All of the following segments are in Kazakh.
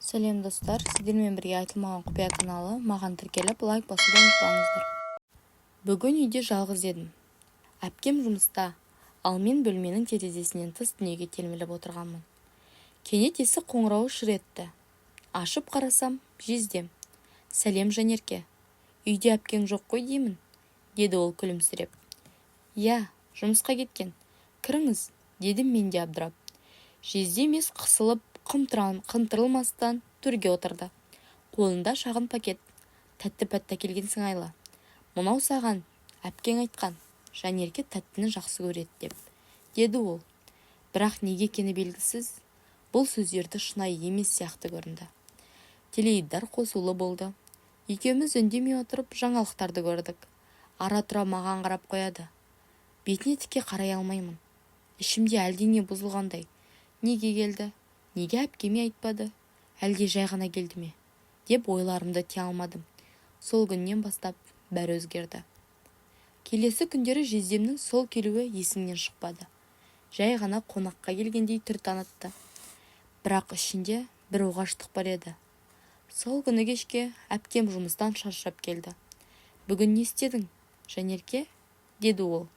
Сәлем достар, сіздермен бірге айтылмаған құпия каналы маған тіркеліп лайк басуды ұмытпаңыздар. Бүгін үйде жалғыз едім. Әпкем жұмыста, ал мен бөлменің терезесінен тыс дүниеге телміріп отырғанмын. Кенет есік қоңырауы шыр етті. Ашып қарасам, жездем. Сәлем Жанерке, үйде әпкең жоқ қой деймін, деді ол күлімсіреп. Я, жұмысқа кеткен. Кіріңіз, дедім мен де абдырап. Жездем ес қысылып, қымтырылмастан төрге отырды. Қолында шағын пакет. Тәтті-пәтті әкелген сыңайлы. Мынау саған, әпкең айтқан, Жанерке тәттіні жақсы көреді деп, деді ол. Бірақ неге екені белгісіз, бұл сөздерді шынайы емес сияқты көрінді. Теледидар қосулы болды. Екеуміз үндемей отырып жаңалықтарды көрдік. Ара-тұра маған қарап қояды. Бетіне тіке қарай алмаймын. Ішімде әлдене бұзылғандай. Неге келді? Неге әпкеме айтпады? Әлде жай ғана келді ме? Деп ойларымды тия алмадым. Сол күннен бастап бәрі өзгерді. Келесі күндері жездемнің сол келуі есімнен шықпады. Жай ғана қонаққа келгендей түр танытты. Бірақ ішінде бір оғаштық бар еді. Сол күні кешке әпкем жұмыстан шаршап келді. Бүгін не істедің, Жанерке? Деді ол.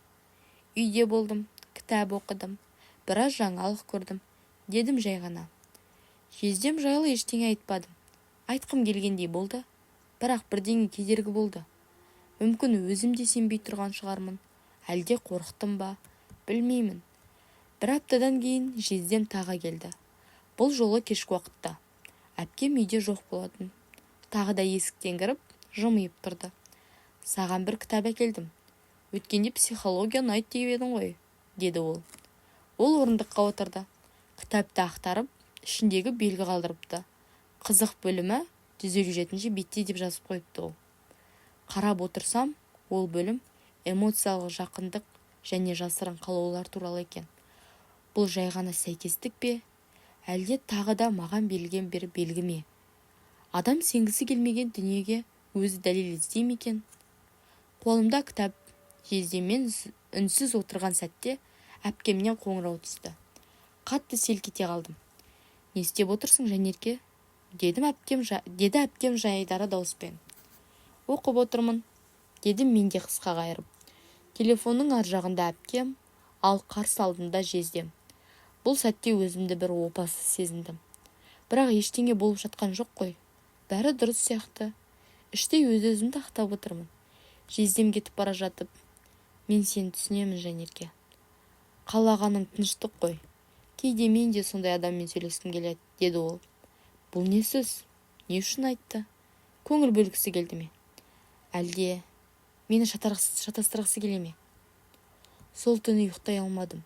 Үйде болдым, кітап оқыдым, біраз жаңалық көрдім, дедім жай ғана. Жездем жайлы ештеңе айтпадым. Айтқым келгендей болды, бірақ бірдеңе кедергі болды. Мүмкін өзім де сенбей тұрған шығармын. Әлде қорықтым ба? Білмеймін. Бір аптадан кейін жездем тағы келді. Бұл жолы кешкі уақытта. Әпкем үйде жоқ болатын. Тағы да есіктен кіріп, жымиып тұрды. Саған бір кітап әкелдім. Өткенде психология ұнайды деп едің ғой, деді ол. Ол орындыққа отырды. Кітапты ақтарып, ішіндегі белгі қалдырыпты. Қызық бөлімі 157 бетте деп жазып қойыпты ол. Қарап отырсам, ол бөлім эмоциялық жақындық және жасырын қалаулар туралы екен. Бұл жай ғана сәйкестік пе? Әлде тағы да маған берілген бір белгі ме? Адам сенгісі келмеген дүниеге өзі дәлел іздей ме екен? Қолымда кітап. Жездеммен үнсіз отырған сәтте әпкемнен қоңырау түсті. Қатты селк ете қалдым. Не істеп отырсың, Жанерке? Деді әпкем жайдары дауыспен. Оқып отырмын, дедім мен де қысқа қайырып. Телефонның ар жағында әпкем, ал қарсы алдында жездем. Бұл сәтте өзімді бір опасыз сезіндім. Бірақ ештеңе болып жатқан жоқ қой. Бәрі дұрыс сияқты. Іштей өз-өзімді ақтап отырмын. Жездем кетіп бара жатып, мен сені түсінемін, Жанерке. Қалағаның тыныштық қой. Кейде мен де сондай адаммен сөйлескім келеді, деді ол. Бұл не сөз? Не үшін айтты? Көңіл бөлгісі келді ме? Әлде мені шатастырғысы келе ме? Сол түні ұйықтай алмадым.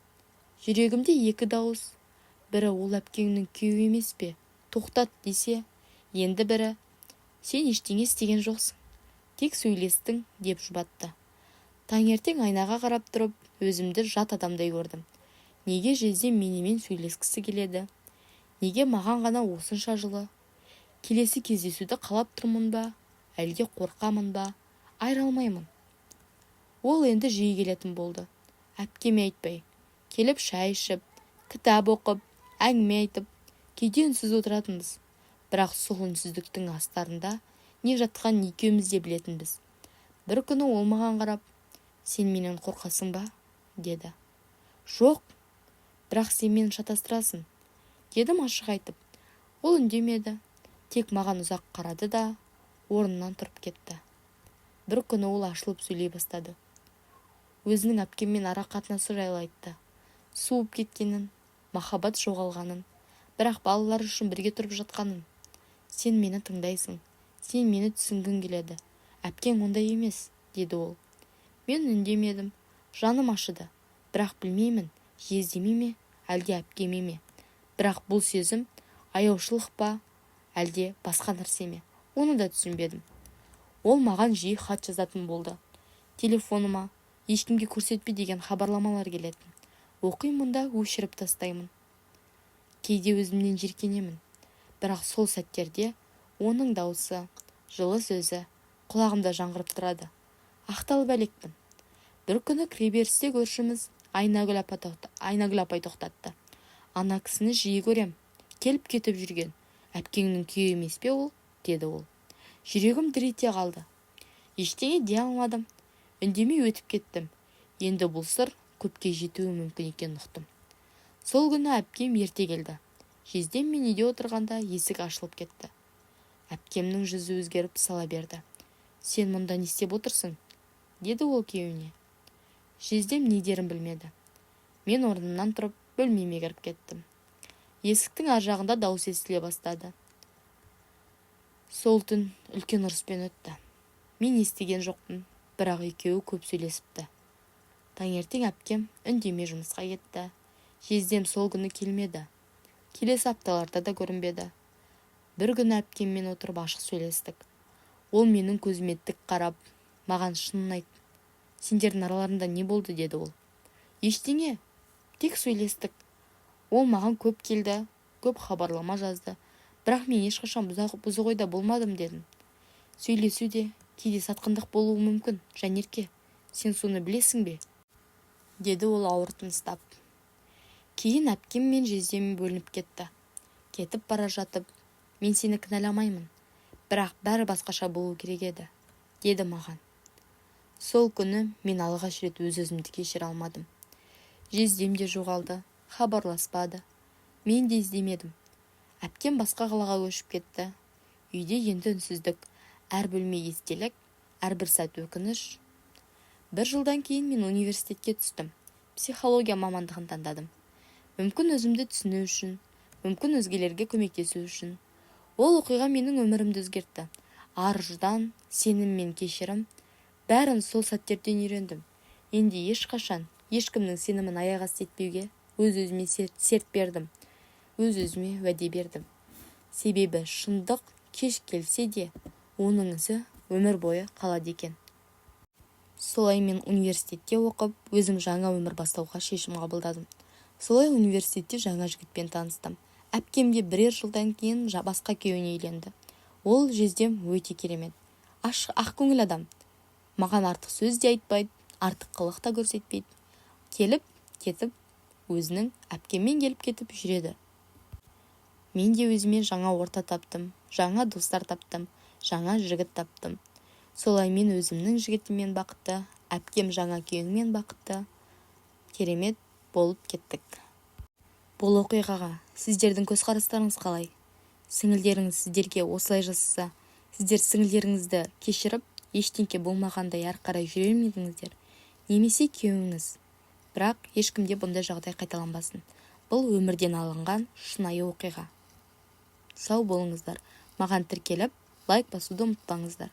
Жүрегімде екі дауыс. Бірі ол әпкеңнің күйеуі емес пе? Тоқтат десе, енді бірі сен ештеңе істеген жоқсың. Тек сөйлестің, деп жұбатты. Таңертең айнаға қарап тұрып, өзімді жат адамдай көрдім. Неге жездем менімен сөйлескісі келеді? Неге маған ғана осынша жылы? Келесі кездесуді қалап тұрмын ба? Әлде қорқамын ба? Айыра алмаймын. Ол енді жиі келетін болды. Әпкеме айтпай, келіп шай ішіп, кітап оқып, әңгіме айтып, кейде үнсіз отыратынбыз. Бірақ сол үнсіздіктің астарында не жатқан екеуміз де білетінбіз. Бір күні ол маған қарап, сен менен қорқасың ба? Деді. Жоқ, бірақ сен мені шатастырасың, дедім ашық айтып. Ол үндемеді, тек маған ұзақ қарады да орнынан тұрып кетті. Бір күні ол ашылып сөйлей бастады. Өзінің әпкеммен ара қатынасы жайлы айтты. Суып кеткенін, махаббат жоғалғанын, бірақ балалар үшін бірге тұрып жатқанын. Сен мені тыңдайсың, сен мені түсінгің келеді. Әпкең ондай емес, деді ол. Мен үндемедім, жаным ашыды. Бірақ білмеймін, жездеме ме, әлде әпкеме ме. Бірақ бұл сезім аяушылық па, әлде басқа нәрсе ме? Оны да түсінбедім. Ол маған жиі хат жазатын болды. Телефоныма ешкімге көрсетпе деген хабарламалар келетін. Оқимын да өшіріп тастаймын. Кейде өзімнен жиіркенемін. Бірақ сол сәттерде оның дауысы, жылы сөзі құлағымда жаңғырып тұрады. Ақталып әлекпін. Бір күні кіреберісте көршіміз Айнагүл апай тоқтатты. Ана кісіні жиі көрем. Келіп кетіп жүрген. Әпкеңнің күйеуі емес пе ол? Деді ол. Жүрегім дір ете қалды. Ештеңе дей алмадым. Үндемей өтіп кеттім. Енді бұл сыр көпке жетуі мүмкін екенін ұқтым. Сол күні әпкем ерте келді. Жездем мен үйде отырғанда есік ашылып кетті. Әпкемнің жүзі өзгеріп сала берді. Сен мұнда не істеп отырсың? Деді ол күйеуіне. Жездем не дерін білмеді. Мен орнымнан тұрып бөлмеме кіріп кеттім. Есіктің ар жағында дауыс естіле бастады. Сол түн үлкен ұрыспен өтті. Мен естіген жоқпын, бірақ екеуі көп сөйлесіпті. Таңертең әпкем үндемей жұмысқа кетті. Жездем сол күні келмеді. Келесі апталарда да көрінбеді. Бір күні әпкеммен отырып ашық сөйлестік. Ол менің көзіме тік қарап, маған шынын айт. Сендердің араларында не болды, деді ол. Ештеңе, тек сөйлестік. Ол маған көп келді, көп хабарлама жазды. Бірақ мен ешқашан бұзықойда болмадым, дедім. Сөйлесуде кейде сатқындық болуы мүмкін, Жанерке. Сен соны білесің бе? Деді ол ауыр тыныстап. Кейін әпкем мен жездем бөлініп кетті. Кетіп бара жатып, мен сені кінәламаймын, бірақ бәрі басқаша болу керек еді, деді маған. Сол күні мен алғаш рет өз-өзімді кешіре алмадым. Жездем де жоғалды, хабарласпады. Мен де іздемедім. Әпкем басқа қалаға көшіп кетті. Үйде енді үнсіздік, әр бөлме естелік, әрбір сәт өкініш. Бір жылдан кейін мен университетке түстім. Психология мамандығын таңдадым. Мүмкін өзімді түсіну үшін, мүмкін өзгелерге көмектесу үшін. Ол оқиға менің өмірімді өзгертті. Ар-ждан, сенім мен кешірім, бәрін сол сәттерден үйрендім. Енді ешқашан ешкімнің сенімін аяқ асты етпеуге өз-өзіме серт бердім. Өз-өзіме уәде бердім. Себебі шындық кеш келсе де, оның ізі өмір бойы қалады екен. Солай мен университетте оқып, өзім жаңа өмір бастауға шешім қабылдадым. Солай университетте жаңа жігітпен таныстым. Әпкемде бірер жылдан кейін басқа күйеуіне үйленді. Ол жездем өте керемет. Ақ көңіл адам. Маған артық сөз де айтпайды, артық қылық та көрсетпейді. Келіп, кетіп, өзінің әпкеммен келіп кетіп жүреді. Мен де өзіме жаңа орта таптым, жаңа достар таптым, жаңа жігіт таптым. Солай мен өзімнің жігітіммен бақытты, әпкем жаңа күйеуімен бақытты, керемет болып кеттік. Бұл оқиғаға сіздердің көзқарастарыңыз қалай? Сіңілдеріңіз сіздерге осылай жасаса, сіздер сіңілдеріңізді кешіріп, ештеңке болмағандай ары қарай жүре ме едіңіздер? Немесе күйеуіңіз? Бірақ ешкімде бұндай жағдай қайталанбасын. Бұл өмірден алынған шынайы оқиға. Сау болыңыздар. Маған тіркеліп, лайк басуды ұмытпаңыздар.